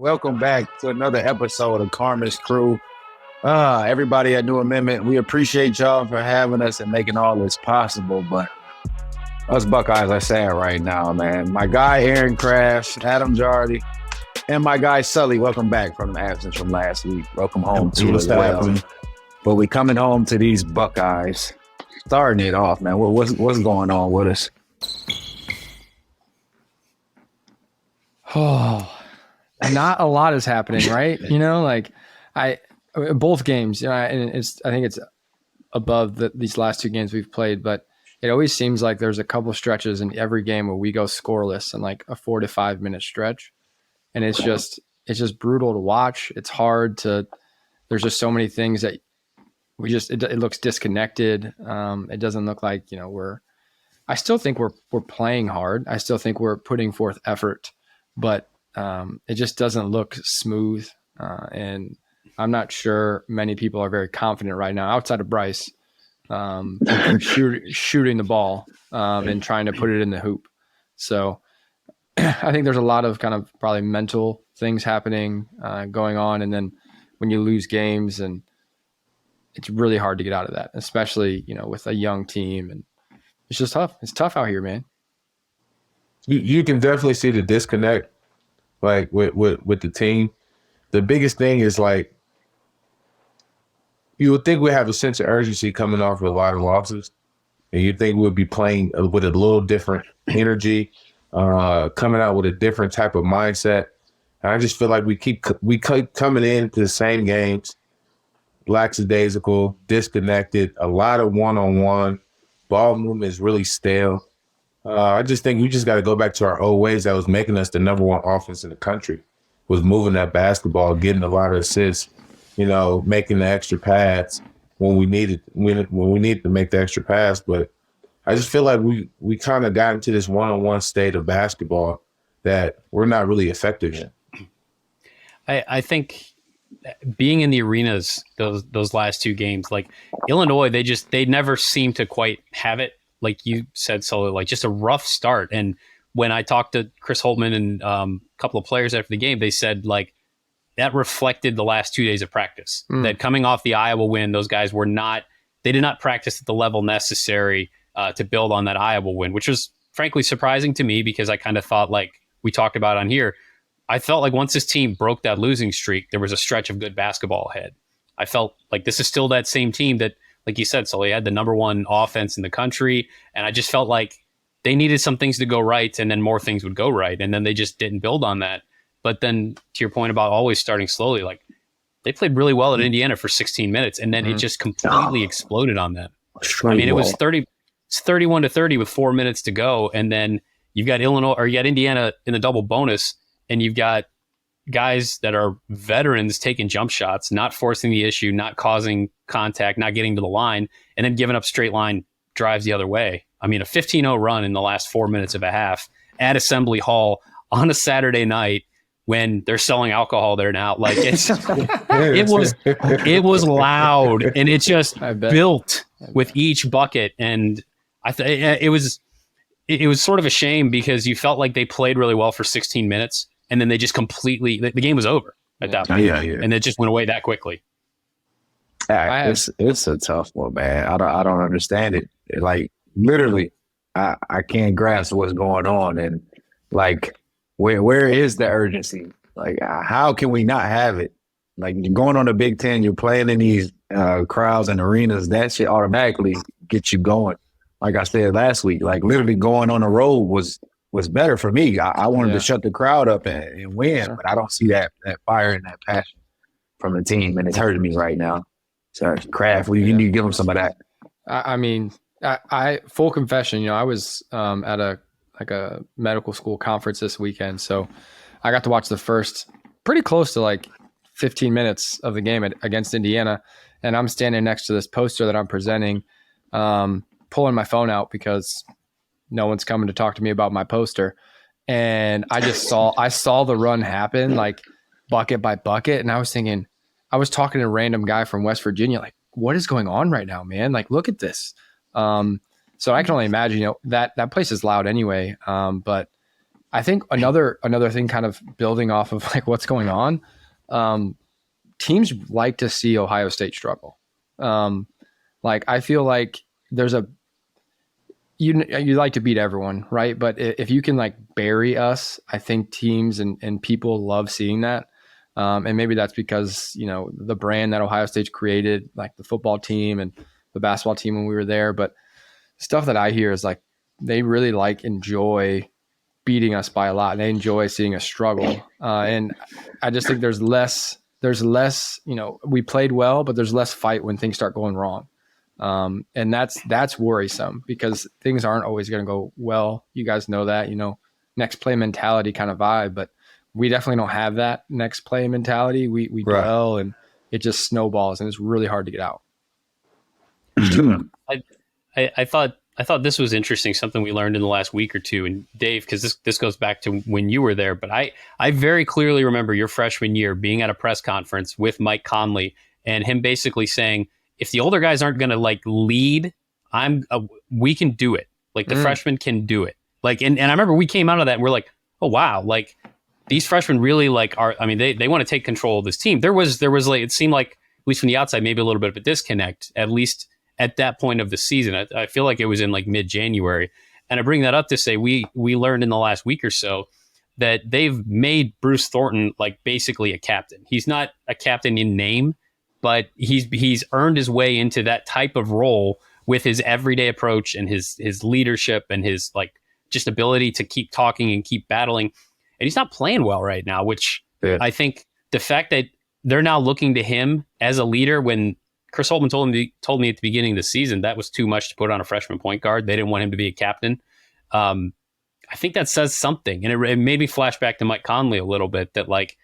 Welcome back to another episode of Karma's Crew. Everybody at New Amendment, we appreciate y'all for having us and making all this possible. But us Buckeyes are sad right now, man. My guy Aaron Kraft, Adam Jardy, and my guy Sully, welcome back from the absence from last week. Welcome home to as well. But we coming home to these Buckeyes. Starting it off, man. What's going on with us? Oh, not a lot is happening, right? Both games, and I think it's above these last two games we've played, but it always seems like there's a couple stretches in every game where we go scoreless in like a 4 to 5 minute stretch. And it's just brutal to watch. It's hard there's just so many things that it looks disconnected. It doesn't look like, I still think we're playing hard. I still think we're putting forth effort, but it just doesn't look smooth. And I'm not sure many people are very confident right now outside of Bryce, shooting the ball, and trying to put it in the hoop. So I think there's a lot of kind of probably mental things happening, going on. And then when you lose games, and it's really hard to get out of that, especially, with a young team, and it's just tough. It's tough out here, man. You can definitely see the disconnect, like with the team. The biggest thing is like, you would think we have a sense of urgency coming off with a lot of losses, and you think we'll be playing with a little different energy, coming out with a different type of mindset. And I just feel like we keep coming into the same games, lackadaisical, disconnected, a lot of one-on-one. Ball movement is really stale. I just think we just got to go back to our old ways that was making us the number one offense in the country, was moving that basketball, getting a lot of assists, making the extra pass when we needed to make the extra pass. But I just feel like we kind of got into this one-on-one state of basketball that we're not really effective in. I think being in the arenas those last two games, like Illinois, they never seem to quite have it. Like you said, Sully, like just a rough start. And when I talked to Chris Holtman and a couple of players after the game, they said like that reflected the last 2 days of practice. That coming off the Iowa win, those guys they did not practice at the level necessary to build on that Iowa win, which was frankly surprising to me, because I kind of thought, like we talked about on here, I felt like once this team broke that losing streak, there was a stretch of good basketball ahead. I felt like this is still that same team that, like you said, Sully, had the number one offense in the country. And I just felt like they needed some things to go right, and then more things would go right. And then they just didn't build on that. But then to your point about always starting slowly, like they played really well at Indiana for 16 minutes, and then it just completely exploded on them. I mean, it was 31-30 with 4 minutes to go. And then you got Indiana in the double bonus, and you've got guys that are veterans taking jump shots, not forcing the issue, not causing contact, not getting to the line, and then giving up straight line drives the other way. I mean, a 15-0 run in the last 4 minutes of a half at Assembly Hall on a Saturday night when they're selling alcohol there now. Like it was loud, and it just built with each bucket. And it was sort of a shame, because you felt like they played really well for 16 minutes. And then they just completely, the game was over at that point. Yeah. And it just went away that quickly. It's a tough one, man. I don't understand it. Like, literally, I can't grasp what's going on. And like, where is the urgency? Like, how can we not have it? Like, you're going on the Big Ten, you're playing in these crowds and arenas, that shit automatically gets you going. Like I said last week, like literally going on the road was better for me. I wanted to shut the crowd up and win, but I don't see that fire and that passion from the team, and it's hurting me right now. So, Kraft, you need to give them some of that. I mean, I full confession, I was at a medical school conference this weekend, so I got to watch the first pretty close to like 15 minutes of the game against Indiana, and I'm standing next to this poster that I'm presenting, pulling my phone out because no one's coming to talk to me about my poster. And I saw the run happen, like bucket by bucket. And I was thinking, I was talking to a random guy from West Virginia, like, what is going on right now, man? Like, look at this. So I can only imagine, that place is loud anyway. But I think another thing, kind of building off of like what's going on, teams like to see Ohio State struggle. Like I feel like there's you like to beat everyone, right? But if you can like bury us, I think teams and people love seeing that. And maybe that's because, the brand that Ohio State's created, like the football team and the basketball team when we were there. But stuff that I hear is like they really enjoy beating us by a lot, and they enjoy seeing us struggle. And I just think there's less, we played well, but there's less fight when things start going wrong. And that's worrisome because things aren't always going to go well. You guys know that, next play mentality kind of vibe, but we definitely don't have that next play mentality. We Right. dwell and it just snowballs and it's really hard to get out. I thought this was interesting, something we learned in the last week or two. And Dave, because this goes back to when you were there, but I very clearly remember your freshman year being at a press conference with Mike Conley and him basically saying, if the older guys aren't going to like lead, we can do it. Like the freshmen can do it. Like, and I remember we came out of that and we're like, oh wow, like these freshmen really they want to take control of this team. There was like, it seemed like, at least from the outside, maybe a little bit of a disconnect, at least at that point of the season. I feel like it was in like mid-January. And I bring that up to say we learned in the last week or so that they've made Bruce Thornton like basically a captain. He's not a captain in name, but he's earned his way into that type of role with his everyday approach and his leadership and his like just ability to keep talking and keep battling. And he's not playing well right now, which I think the fact that they're now looking to him as a leader when Chris Holtman told me at the beginning of the season that was too much to put on a freshman point guard. They didn't want him to be a captain. I think that says something. And it made me flash back to Mike Conley a little bit that like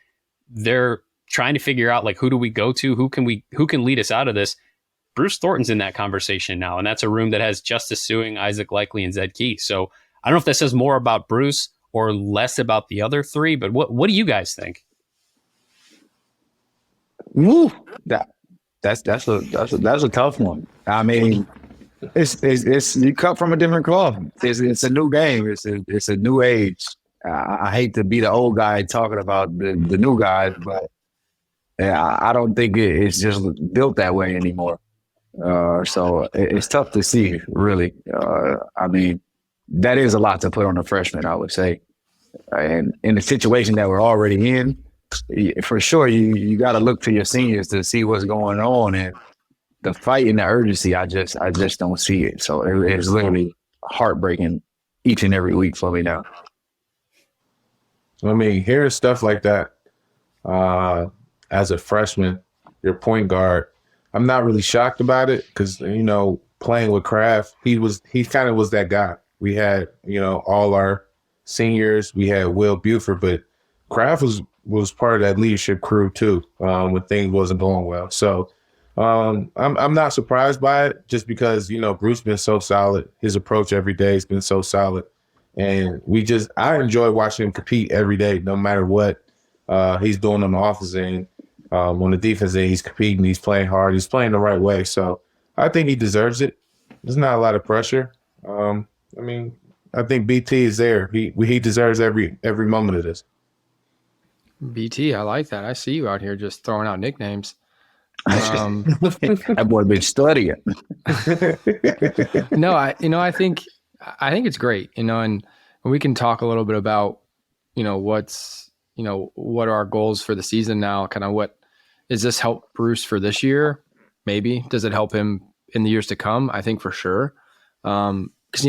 they're trying to figure out like who do we go to? Who can lead us out of this? Bruce Thornton's in that conversation now. And that's a room that has Justice Suing, Isaac Likely, and Zed Key. So I don't know if that says more about Bruce or less about the other three, but what do you guys think? Woo, that's a tough one. I mean, it's you cut from a different cloth. It's a new game. It's a new age. I hate to be the old guy talking about the new guys, but I don't think it's just built that way anymore. So it's tough to see, really. I mean, that is a lot to put on a freshman, I would say. And in the situation that we're already in, for sure, you got to look to your seniors to see what's going on, and the fight and the urgency. I just don't see it. So it's literally heartbreaking each and every week for me now. I mean, hearing stuff like that as a freshman, your point guard, I'm not really shocked about it because playing with Kraft, he kind of was that guy. We had all our seniors, we had Will Buford, but Kraft was part of that leadership crew too when things wasn't going well. So I'm not surprised by it just because Bruce been so solid. His approach every day has been so solid, and I enjoy watching him compete every day, no matter what he's doing on the offensive end. On the defense end, he's competing, he's playing hard, he's playing the right way. So I think he deserves it. There's not a lot of pressure. I mean, I think BT is there. He deserves every moment of this. BT, I like that. I see you out here just throwing out nicknames. That boy been studying. No, I think it's great, and we can talk a little bit about, what are our goals for the season now? Kind of what does this help Bruce for this year? Maybe. Does it help him in the years to come? I think for sure. Because,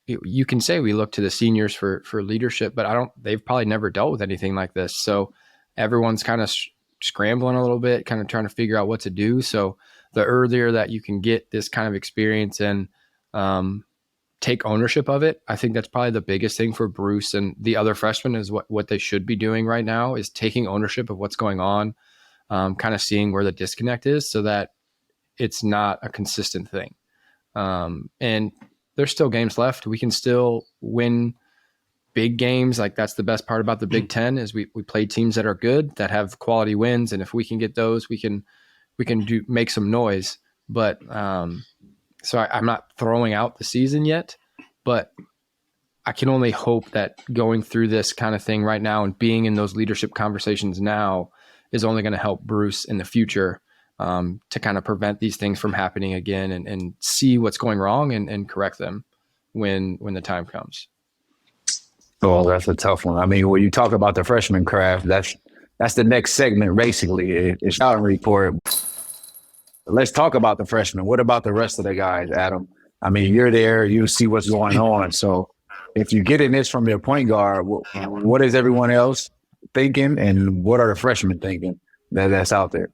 you can say we look to the seniors for leadership, but they've probably never dealt with anything like this. So everyone's kind of scrambling a little bit, kind of trying to figure out what to do. So the earlier that you can get this kind of experience and take ownership of it, I think that's probably the biggest thing for Bruce and the other freshmen is what they should be doing right now is taking ownership of what's going on, kind of seeing where the disconnect is so that it's not a consistent thing. And there's still games left. We can still win big games. Like that's the best part about the Big Ten is we play teams that are good, that have quality wins. And if we can get those, we can make some noise. But so I'm not throwing out the season yet, but I can only hope that going through this kind of thing right now and being in those leadership conversations now is only going to help Bruce in the future to kind of prevent these things from happening again and see what's going wrong and correct them when the time comes. Oh, that's a tough one. I mean, when you talk about the freshman craft, that's the next segment, basically. It's scouting report. Let's talk about the freshmen. What about the rest of the guys, Adam? I mean, you're there. You see what's going on. So if you're getting this from your point guard, what is everyone else thinking, and what are the freshmen thinking that's out there?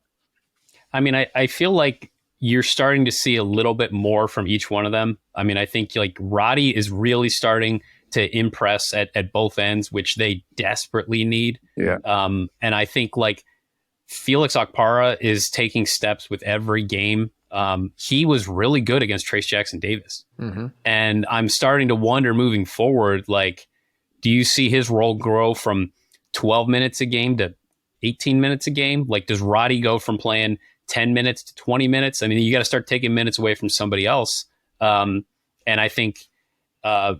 I mean, I feel like you're starting to see a little bit more from each one of them. I mean, I think like Roddy is really starting to impress at both ends, which they desperately need. Yeah. And I think like Felix Okpara is taking steps with every game. He was really good against Trace Jackson Davis. Mm-hmm. And I'm starting to wonder moving forward, like, do you see his role grow from 12 minutes a game to 18 minutes a game? Like, does Roddy go from playing 10 minutes to 20 minutes? I mean, you got to start taking minutes away from somebody else. And I think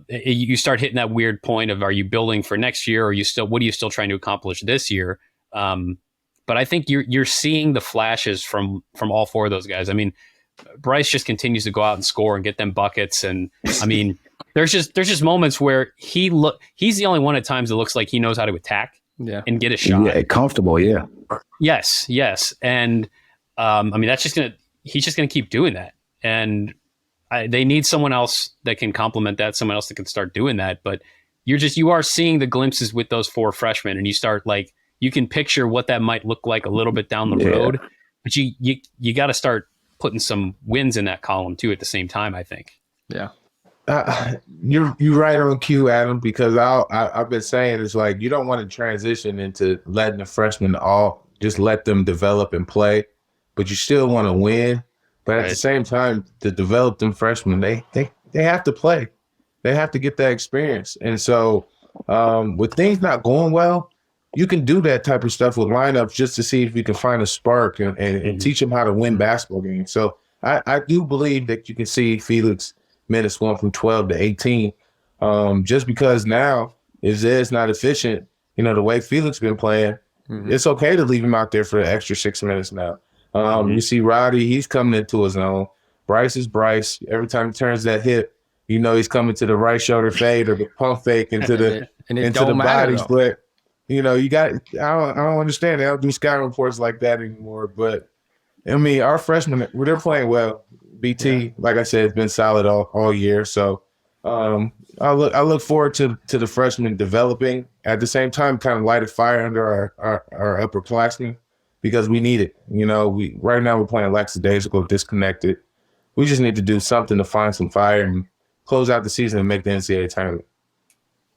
you start hitting that weird point of, are you building for next year, or what are you still trying to accomplish this year? But I think you're seeing the flashes from all four of those guys. I mean, Bryce just continues to go out and score and get them buckets. And I mean, there's just moments where he's the only one at times that looks like he knows how to attack and get a shot. Yeah, comfortable. Yeah. Yes. And I mean, he's just gonna keep doing that. And they need someone else that can complement that, someone else that can start doing that. But you are seeing the glimpses with those four freshmen, and you start like, you can picture what that might look like a little bit down the road, but you got to start putting some wins in that column too at the same time, I think. Yeah. You're right on cue, Adam, because I've been saying it's like, you don't want to transition into letting the freshmen just let them develop and play, but you still want to win. But at the same time, to develop them freshmen, they have to play. They have to get that experience. And so with things not going well, you can do that type of stuff with lineups just to see if you can find a spark and teach them how to win basketball games. So I do believe that you can see Felix minutes going from 12 to 18 just because now if Zed's not efficient, the way Felix been playing, it's okay to leave him out there for the extra 6 minutes now. You see Roddy, he's coming into his own. Bryce is Bryce. Every time he turns that hip, he's coming to the right shoulder fade or the pump fake into the bodies. But I don't understand. They don't do scouting reports like that anymore. But I mean, our freshmen, they're playing well. BT, like I said, has been solid all year. So I look forward to the freshmen developing. At the same time, kind of light a fire under our upperclassmen, because we need it. Right now we're playing lackadaisical, disconnected. We just need to do something to find some fire and close out the season and make the NCAA tournament.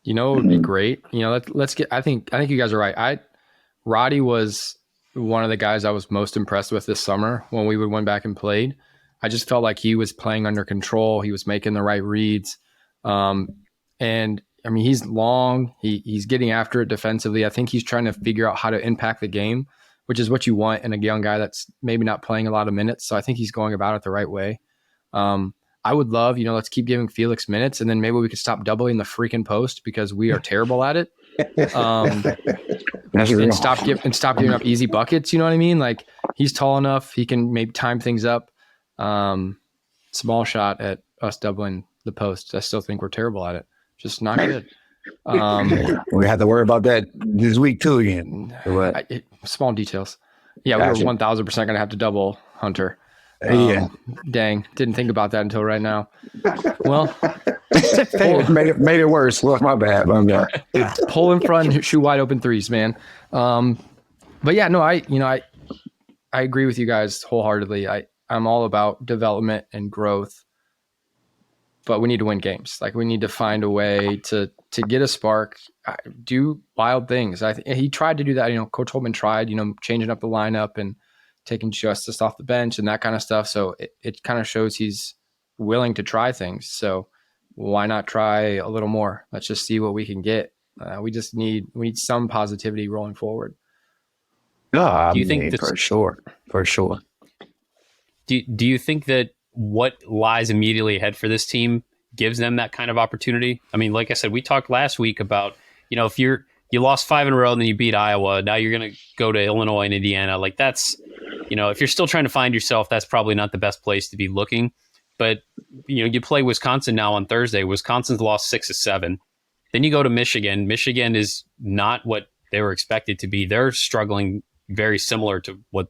It would be great. Let's get. I think you guys are right. Roddy was one of the guys I was most impressed with this summer when we went back and played. I just felt like he was playing under control. He was making the right reads, and I mean, he's long. He's getting after it defensively. I think he's trying to figure out how to impact the game, which is what you want in a young guy that's maybe not playing a lot of minutes. So I think he's going about it the right way. I would love, let's keep giving Felix minutes, and then maybe we could stop doubling the freaking post because we are terrible at it. And stop giving up easy buckets. You know what I mean? Like, he's tall enough, he can maybe time things up. Small shot at us doubling the post. I still think we're terrible at it. Just not good. We have to worry about that this week too again. Small details. Yeah, gotcha. We were 1,000% going to have to double Hunter. Dang, didn't think about that until right now. Well, made it worse. Well, my bad. Pull in front, shoot wide open threes, man. But yeah, no, I agree with you guys wholeheartedly. I'm all about development and growth, but we need to win games. Like, we need to find a way to get a spark, do wild things. He tried to do that. Coach Holtman tried, changing up the lineup and taking Justice off the bench and that kind of stuff. So it kind of shows he's willing to try things. So why not try a little more? Let's just see what we can get. We need some positivity rolling forward. No, do you think for sure? Do you think that what lies immediately ahead for this team gives them that kind of opportunity. I mean, like I said, we talked last week about, if you lost 5 in a row and then you beat Iowa, now you're going to go to Illinois and Indiana. Like that's, if you're still trying to find yourself, that's probably not the best place to be looking. But, you play Wisconsin now on Thursday. Wisconsin's lost 6 of 7. Then you go to Michigan. Michigan is not what they were expected to be. They're struggling very similar to what,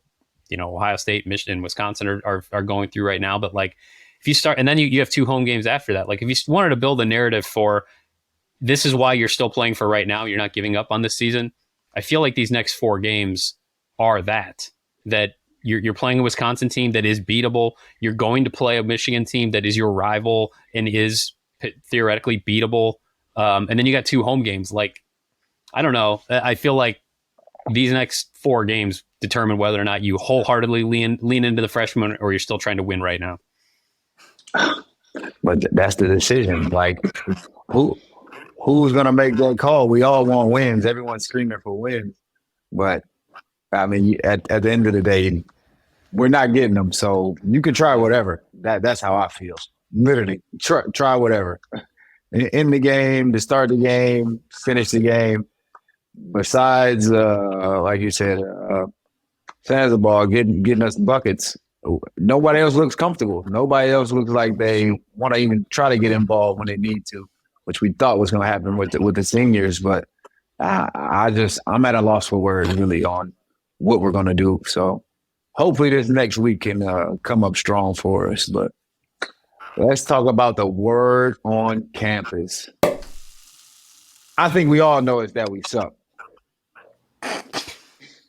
Ohio State, Michigan, and Wisconsin are going through right now. But like if you start, and then you have 2 home games after that. Like if you wanted to build a narrative for this is why you're still playing for right now, you're not giving up on this season. I feel like these next 4 games are that you're playing a Wisconsin team that is beatable. You're going to play a Michigan team that is your rival and is theoretically beatable. And then you got 2 home games. Like, I don't know. I feel like these next 4 games determine whether or not you wholeheartedly lean into the freshman or you're still trying to win right now. But that's the decision. Like, who's going to make that call? We all want wins. Everyone's screaming for wins. But, I mean, at the end of the day, we're not getting them. So you can try whatever. That's how I feel. Literally, try whatever. In the game, to start the game, finish the game. Besides, like you said, Sandoval getting us buckets. Nobody else looks comfortable. Nobody else looks like they want to even try to get involved when they need to, which we thought was going to happen with the seniors. But I'm at a loss for words really on what we're going to do. So hopefully this next week can come up strong for us. But let's talk about the word on campus. I think we all know it's that we suck.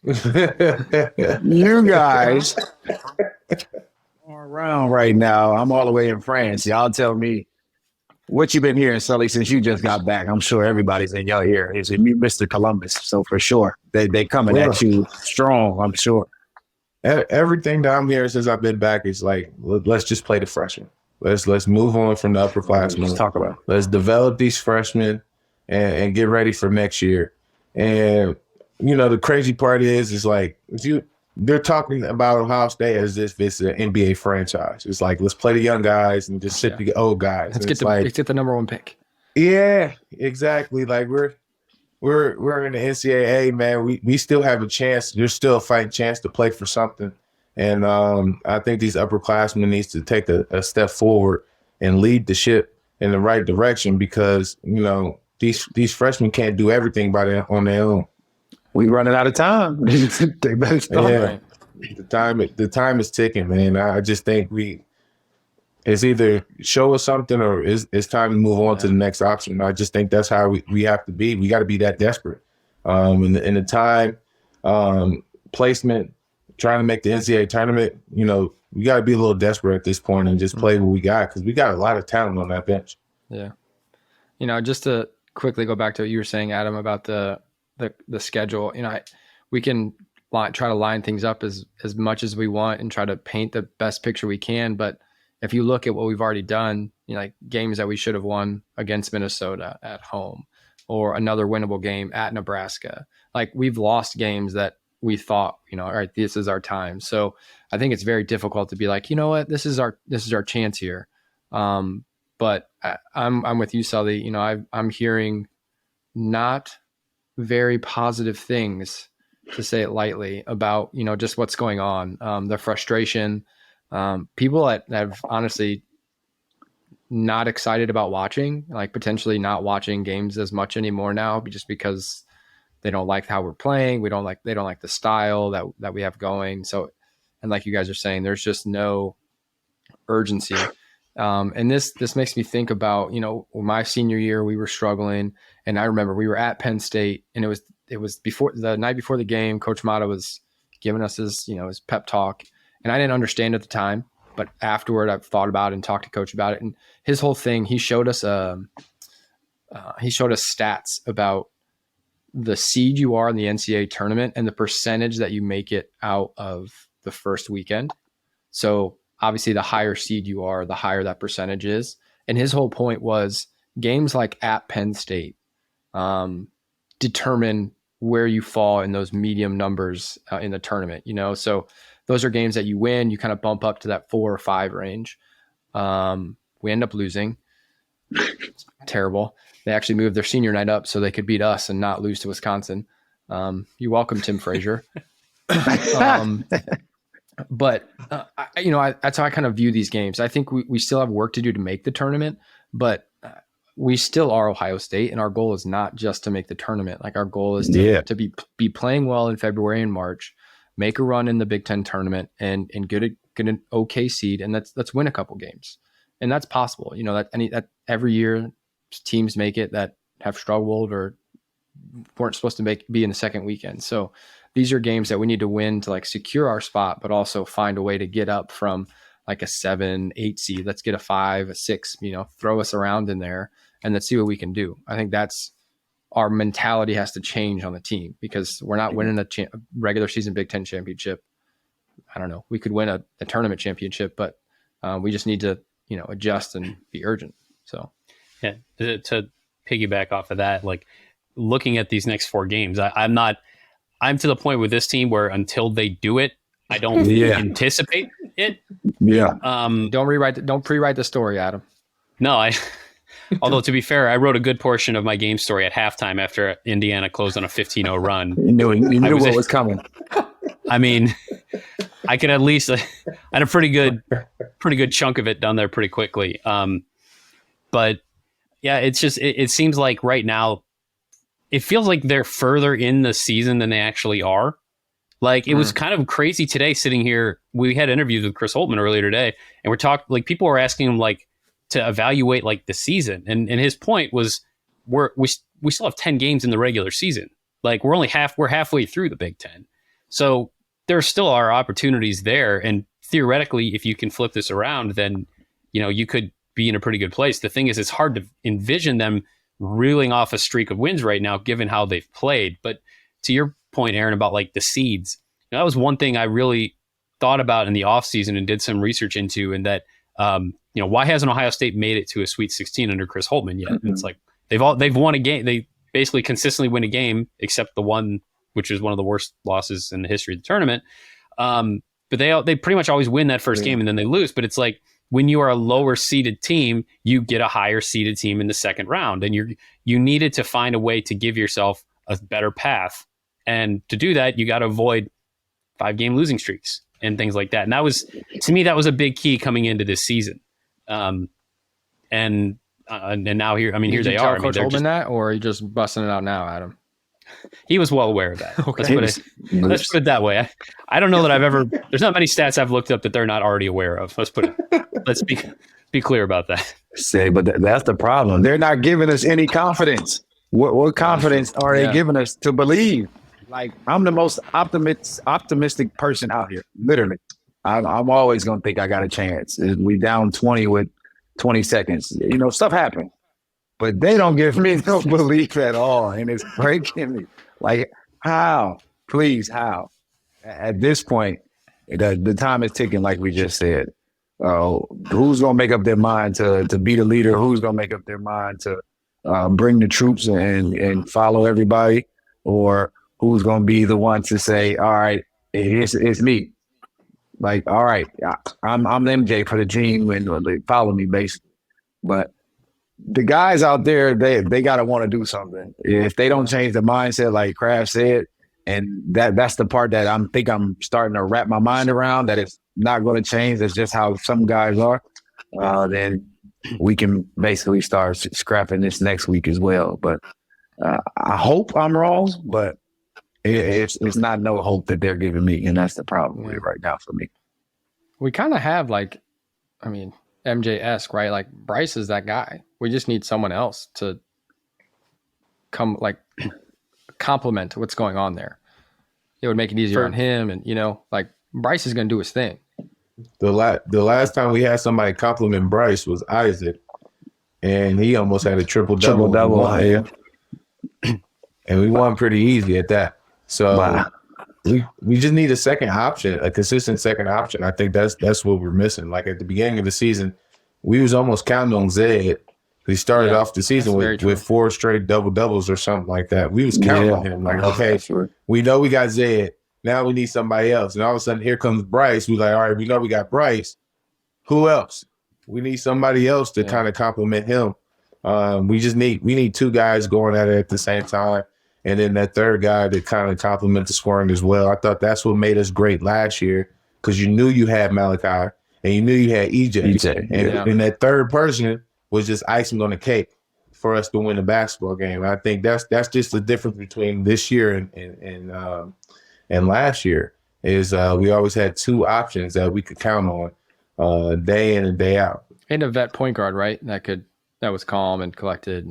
You guys are around right now. I'm all the way in France. Y'all tell me what you've been hearing, Sully, since you just got back. I'm sure everybody's in your ear. It's Mr. Columbus. So for sure, they coming at you strong, I'm sure. Everything that I'm hearing since I've been back is like, let's just play the freshmen. Let's move on from the upperclassmen. Let's talk about it. Let's develop these freshmen and get ready for next year. And the crazy part is like they're talking about Ohio State as if it's an NBA franchise. It's like, let's play the young guys and just sit the old guys. Let's get the number 1 pick. Yeah, exactly. Like we're in the NCAA, man. We still have a chance. There's still a fighting chance to play for something. And I think these upperclassmen needs to take a step forward and lead the ship in the right direction because, these freshmen can't do everything on their own. We running out of time. They better stop. Yeah, the time is ticking, man. I just think it's either show us something or it's time to move on to the next option. I just think that's how we have to be. We got to be that desperate. In the time placement, trying to make the NCAA tournament, we got to be a little desperate at this point and just play what we got because we got a lot of talent on that bench. Yeah. Just to quickly go back to what you were saying, Adam, about the schedule, we can try to line things up as much as we want and try to paint the best picture we can. But if you look at what we've already done, like games that we should have won against Minnesota at home or another winnable game at Nebraska, like we've lost games that we thought, all right, this is our time. So I think it's very difficult to be like, you know what, this is our chance here. But I'm with you, Sully. I'm hearing not very positive things, to say it lightly, about just what's going on, the frustration, people that have honestly not excited about watching, like potentially not watching games as much anymore now, just because they don't like how we're playing. They don't like the style that we have going. So, and like you guys are saying, there's just no urgency. And this makes me think about, my senior year, we were struggling, and I remember we were at Penn State, and it was before the night before the game. Coach Mata was giving us his pep talk, and I didn't understand at the time, but afterward I've thought about it and talked to Coach about it. And his whole thing, he showed us stats about the seed you are in the NCAA tournament and the percentage that you make it out of the first weekend. So obviously the higher seed you are, the higher that percentage is. And his whole point was games like at Penn State determine where you fall in those medium numbers in the tournament, So those are games that you win, you kind of bump up to that 4 or 5 range. We end up losing. Terrible. They actually moved their senior night up so they could beat us and not lose to Wisconsin. You're welcome, Tim Frazier. But that's how I kind of view these games. I think we still have work to do to make the tournament, but we still are Ohio State, and our goal is not just to make the tournament. Like, our goal is to be playing well in February and March, make a run in the Big Ten tournament, and get an okay seed, and let's win a couple games, and that's possible. That every year teams make it that have struggled or weren't supposed to be in the second weekend. So these are games that we need to win to like secure our spot, but also find a way to get up from like a 7-8 seed. Let's get a 5, a 6, throw us around in there and let's see what we can do. I think that's our mentality has to change on the team, because we're not winning a regular season Big Ten championship. I don't know. We could win a tournament championship, but we just need to, adjust and be urgent. So, yeah, to piggyback off of that, like looking at these next 4 games, I'm to the point with this team where until they do it, I don't anticipate it. Yeah. Don't pre-write the story, Adam. No, although to be fair, I wrote a good portion of my game story at halftime after Indiana closed on a 15-0 run. You knew what was coming. I mean, I could at least I had a pretty good chunk of it done there pretty quickly. But yeah, it's just it seems like right now it feels like they're further in the season than they actually are. Like, it was kind of crazy today sitting here. We had interviews with Chris Holtman earlier today, and we're talking, like, people were asking him, like, to evaluate, like, the season. And his point was, we still have 10 games in the regular season. Like, we're halfway through the Big Ten. So there still are opportunities there. And theoretically, if you can flip this around, then, you could be in a pretty good place. The thing is, it's hard to envision them reeling off a streak of wins right now, given how they've played. But to your point, Aaron, about like the seeds, that was one thing I really thought about in the offseason and did some research into, and that, why hasn't Ohio State made it to a Sweet 16 under Chris Holtman yet? Mm-hmm. It's like they've won a game. They basically consistently win a game, except the one, which is one of the worst losses in the history of the tournament. But they pretty much always win that first game and then they lose. But it's like, when you are a lower seeded team, you get a higher seeded team in the second round, and you needed to find a way to give yourself a better path. And to do that, you got to avoid 5-game losing streaks and things like that. And that was, to me, that was a big key coming into this season. And now here, I mean, here they are. Coach Holtman that, or are you just busting it out now, Adam? He was well aware of that. Okay. Let's put it that way. I don't know that there's not many stats I've looked up that they're not already aware of. Let's be clear about that. But that's the problem. They're not giving us any confidence. What confidence are they giving us to believe? Like, I'm the most optimistic person out here. Literally, I'm always gonna think I got a chance. We down 20 with 20 seconds. Stuff happens. But they don't give me no belief at all, and it's breaking me. Like, how? Please, how? At this point, the time is ticking, like we just said. Who's going to make up their mind to be the leader? Who's going to make up their mind to bring the troops and follow everybody? Or who's going to be the one to say, all right, it's me. Like, all right, I'm MJ for the team, and follow me, basically. But the guys out there, they got to want to do something. If they don't change the mindset, like Kraft said, and that's the part that I'm starting to wrap my mind around, that it's not going to change. That's just how some guys are. Then we can basically start scrapping this next week as well. But I hope I'm wrong, but it's not no hope that they're giving me, and that's the problem with it right now for me. We kind of have MJ-esque, right? Like, Bryce is that guy. We just need someone else to come, like, complement what's going on there. It would make it easier on him, and Bryce is going to do his thing. The last time we had somebody compliment Bryce was Isaac, and he almost had a triple-double. Yeah. And we won pretty easy at that. So we just need a second option, a consistent second option. I think that's what we're missing. Like, at the beginning of the season, we was almost counting on Zed. He started off the season with 4 straight double-doubles or something like that. We was counting on him. Like, okay, we know we got Zed. Now we need somebody else. And all of a sudden, here comes Bryce. We're like, all right, we know we got Bryce. Who else? We need somebody else to kind of complement him. We need two guys going at it at the same time, and then that third guy to kind of complement the scoring as well. I thought that's what made us great last year because you knew you had Malachi and you knew you had EJ. And that third person was just icing on the cake for us to win the basketball game. I think that's just the difference between this year and last year is we always had two options that we could count on day in and day out. And a vet point guard, right? That was calm and collected.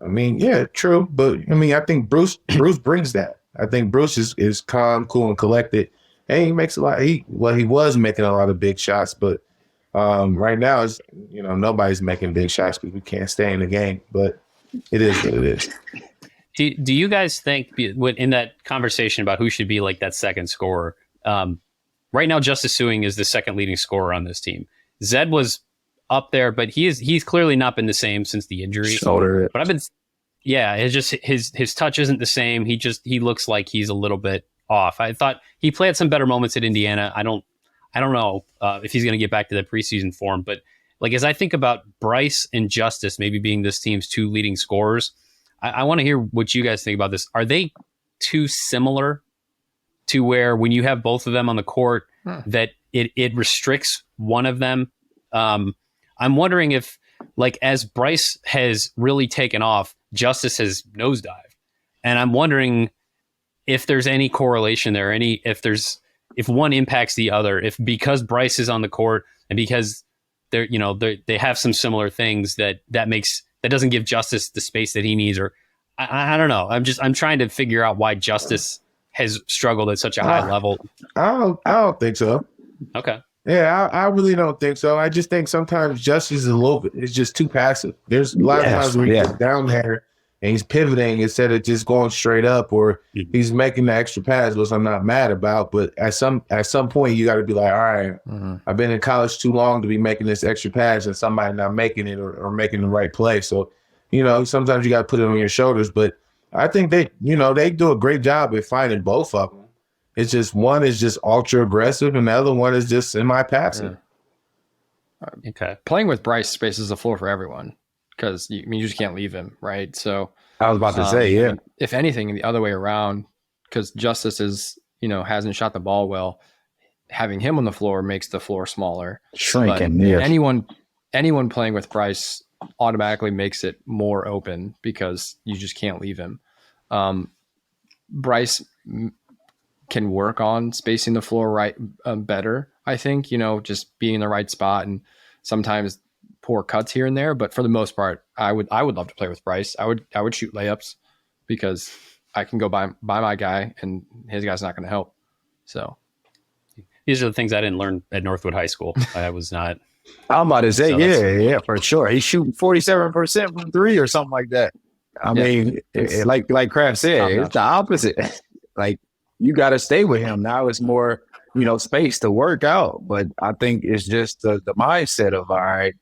I mean, yeah, true. But I mean, I think Bruce brings that. I think Bruce is calm, cool, and collected. And he makes a lot. He was making a lot of big shots, but right now it's nobody's making big shots because we can't stay in the game. But it is what it is. Do you guys think in that conversation about who should be like that second scorer? Right now, Justice Suing is the second leading scorer on this team. Zed was up there, but he's clearly not been the same since the injury. Shoulder. But it's just his touch isn't the same. He looks like he's a little bit off. I thought he played some better moments at Indiana. I don't know if he's going to get back to that preseason form, but like as I think about Bryce and Justice maybe being this team's two leading scorers, I want to hear what you guys think about this. Are they too similar to where when you have both of them on the court that it restricts one of them? I'm wondering if, like, as Bryce has really taken off, Justice has nosedived. And I'm wondering if there's any correlation there, if one impacts the other, if because Bryce is on the court and because they have some similar things that doesn't give Justice the space that he needs, or I don't know. I'm trying to figure out why Justice has struggled at such a high level. I don't think so. Okay. Yeah, I really don't think so. I just think sometimes Justice is it's just too passive. There's a lot of times where he's down there and he's pivoting instead of just going straight up, or he's making the extra pass, which I'm not mad about. But at some point, you got to be like, all right, I've been in college too long to be making this extra pass and somebody not making it or making the right play. So, sometimes you got to put it on your shoulders. But I think they do a great job at finding both of them. It's just one is just ultra aggressive and the other one is just semi-passive. Okay. Playing with Bryce spaces the floor for everyone because you just can't leave him, right? So I was about to say, yeah. If anything, the other way around, because Justice hasn't shot the ball well, having him on the floor makes the floor smaller. Shrinking, yes. Anyone playing with Bryce automatically makes it more open because you just can't leave him. Bryce can work on spacing the floor right better, I think, just being in the right spot and sometimes poor cuts here and there. But for the most part, I would love to play with Bryce. I would shoot layups because I can go by my guy and his guy's not going to help. So these are the things I didn't learn at Northwood High School. I was not. I'm about to say, yeah, for sure. He's shooting 47% from three or something like that. I mean, like Kraft said, it's the opposite. Like, you got to stay with him. Now it's more, space to work out. But I think it's just the mindset of, all right,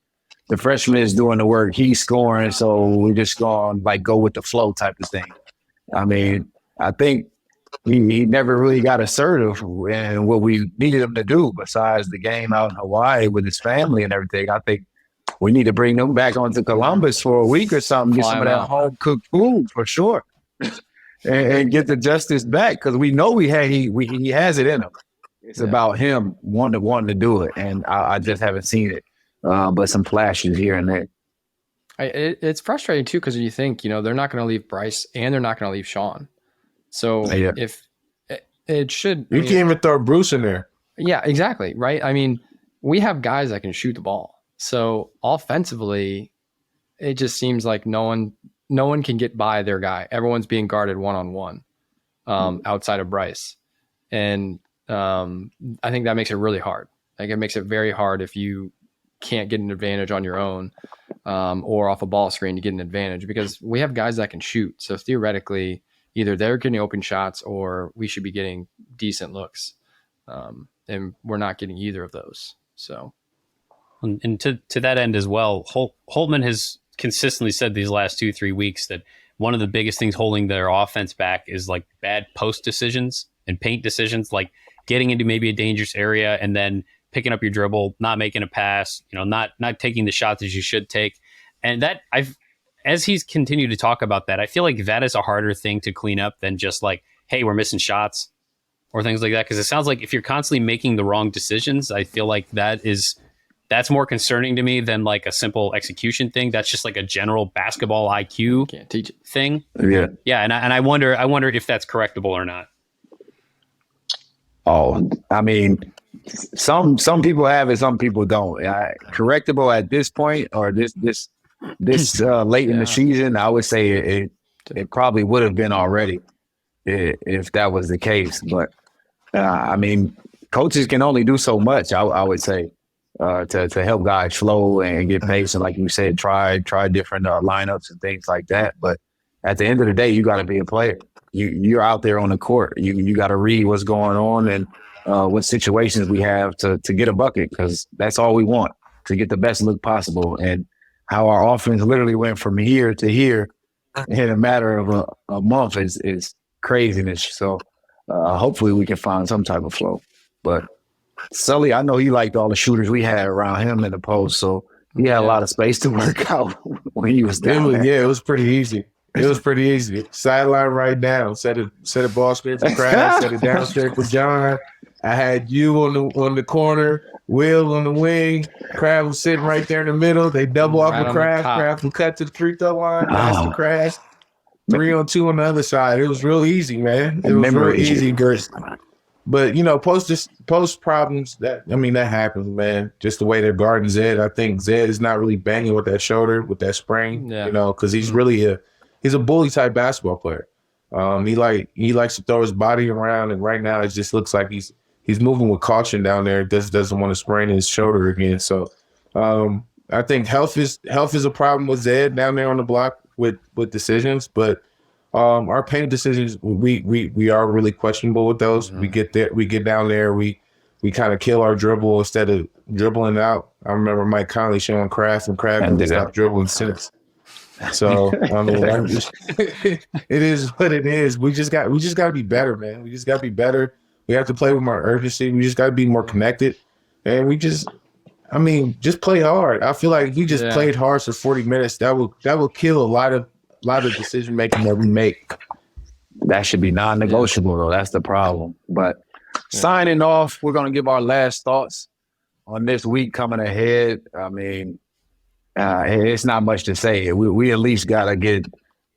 the freshman is doing the work, he's scoring, so we're just going to go with the flow type of thing. I mean, I think he never really got assertive in what we needed him to do besides the game out in Hawaii with his family and everything. I think we need to bring them back onto Columbus for a week or something, get some of that home-cooked food for sure. And get the Justice back because we know he has it in him. It's about him wanting to do it, and I just haven't seen it. But some flashes here and there. It's frustrating too because you think they're not going to leave Bryce and they're not going to leave Sean. So if it should, you can't even throw Bruce in there. Yeah, exactly. Right. I mean, we have guys that can shoot the ball. So offensively, it just seems like no one can get by their guy. Everyone's being guarded one-on-one outside of Bryce. And I think that makes it really hard. Like, it makes it very hard if you can't get an advantage on your own or off a ball screen to get an advantage because we have guys that can shoot. So theoretically, either they're getting open shots or we should be getting decent looks. And we're not getting either of those. So, and to that end as well, Holtman has consistently said these last 2-3 weeks that one of the biggest things holding their offense back is like bad post decisions and paint decisions, like getting into maybe a dangerous area and then picking up your dribble, not making a pass, not taking the shot that you should take. And that as he's continued to talk about that, I feel like that is a harder thing to clean up than just like, hey, we're missing shots or things like that. Because it sounds like if you're constantly making the wrong decisions, I feel like that's more concerning to me than like a simple execution thing. That's just like a general basketball IQ Can't teach it. thing. Yeah. And I wonder if that's correctable or not. Oh, I mean, some people have it, some people don't. Correctable at this point or this late in the season, I would say it probably would have been already if that was the case. But I mean, coaches can only do so much. I would say to help guys flow and get pace, and like you said, try different lineups and things like that. But at the end of the day, you got to be a player. You're out there on the court. You got to read what's going on and what situations we have to get a bucket, because that's all we want, to get the best look possible. And how our offense literally went from here to here in a matter of a month is craziness. So hopefully we can find some type of flow. But Sully, I know he liked all the shooters we had around him in the post, so he had a lot of space to work out when he was down there. Yeah, it was pretty easy. It was pretty easy. Sideline right down. Set a ball screen for Crab. Set it downstairs for John. I had you on the corner, Will on the wing. Crab was sitting right there in the middle. They double off with Crab. Crab would cut to the free throw line. Pass to Crab. 3-on-2 on the other side. It was real easy, man. It was real easy, Gerst. But post problems, that happens, man. Just the way they're guarding Zed. I think Zed is not really banging with that shoulder, with that sprain. Yeah. Because he's really he's a bully type basketball player. He likes to throw his body around, and right now it just looks like he's moving with caution down there. Just doesn't want to sprain his shoulder again. So I think health is a problem with Zed down there on the block with decisions, but. Our paint decisions, we are really questionable with those. Mm-hmm. We get down there, we kind of kill our dribble instead of dribbling out. I remember Mike Conley showing Kraft, and Kraft didn't stop dribbling since. So it is what it is. We just got to be better, man. We just got to be better. We have to play with more urgency. We just got to be more connected, and just play hard. I feel like if we just played hard for 40 minutes, that will kill a lot of decision making that we make. That should be non-negotiable, though. That's the problem. But signing off, we're going to give our last thoughts on this week coming ahead. I mean, it's not much to say. We at least got to get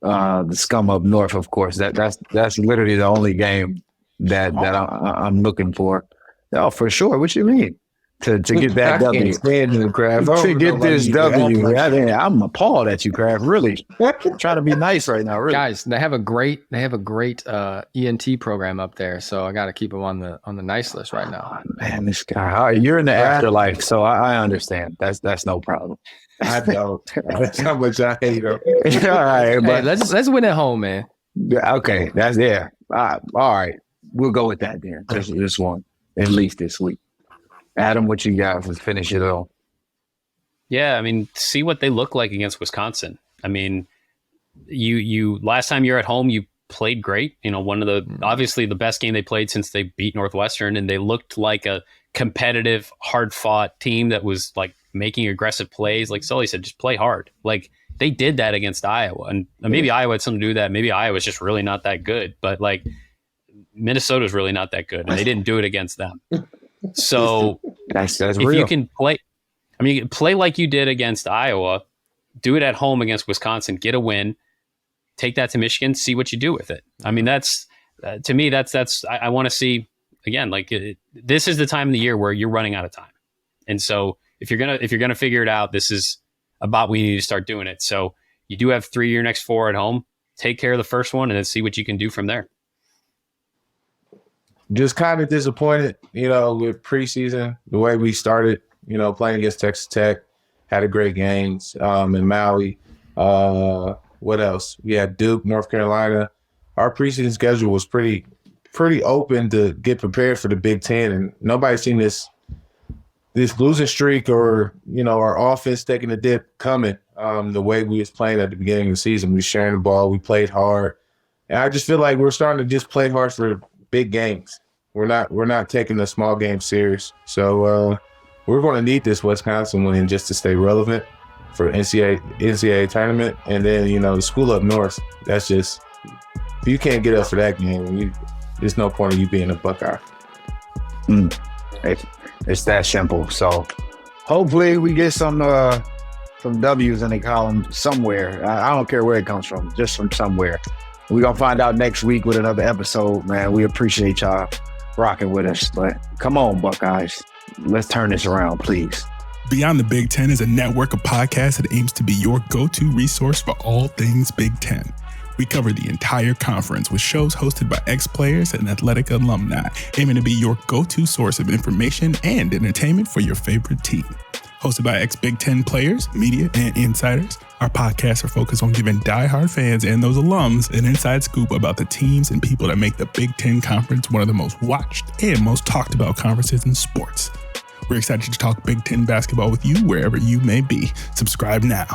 the scum up north, of course. That's literally the only game that I'm looking for. Oh, for sure. What you mean? To get that W. To get this W. I'm appalled at you, Kraft. Really. I'm trying to be nice right now, really. Guys, they have a great ENT program up there, so I got to keep them on the nice list right now. Man, this guy. You're in the afterlife, so I understand. That's no problem. I don't. That's how much I hate him. All right, but let's win at home, man. Okay, that's there. All right, we'll go with that then. This one, at least this week. Adam, what you got to finish it all? Yeah, see what they look like against Wisconsin. You last time you were at home, you played great. One of obviously the best game they played since they beat Northwestern, and they looked like a competitive, hard-fought team that was like making aggressive plays. Like Sully said, just play hard. Like they did that against Iowa, and maybe Iowa had something to do with that. Maybe Iowa's just really not that good, but like Minnesota's really not that good, and they didn't do it against them. So that's if real. you can play, you can play like you did against Iowa, do it at home against Wisconsin, get a win, take that to Michigan, see what you do with it. That's to me, I want to see again, like this is the time of the year where you're running out of time. And so if you're going to figure it out, this is about when you need to start doing it. So you do have 3 your next 4 at home, take care of the first one and then see what you can do from there. Just kind of disappointed, with preseason, the way we started, playing against Texas Tech, had a great games in Maui. What else? We had Duke, North Carolina. Our preseason schedule was pretty open to get prepared for the Big Ten, and nobody's seen this losing streak or, our offense taking a dip coming the way we was playing at the beginning of the season. We were sharing the ball. We played hard. And I just feel like we're starting to just play hard for big games. We're not taking the small game serious. So we're going to need this Wisconsin win just to stay relevant. for NCAA tournament. And then, the school up north, that's just, if you can't get up for that game, there's no point in you being a Buckeye. It's that simple. So hopefully we get some W's in the column somewhere. I don't care where it comes from, just from somewhere. We're going to find out next week with another episode, man. We appreciate y'all rocking with us. But come on, Buckeyes. Let's turn this around, please. Beyond the Big Ten is a network of podcasts that aims to be your go-to resource for all things Big Ten. We cover the entire conference with shows hosted by ex-players and athletic alumni, aiming to be your go-to source of information and entertainment for your favorite team. Hosted by ex-Big Ten players, media, and insiders, our podcasts are focused on giving diehard fans and those alums an inside scoop about the teams and people that make the Big Ten Conference one of the most watched and most talked about conferences in sports. We're excited to talk Big Ten basketball with you wherever you may be. Subscribe now.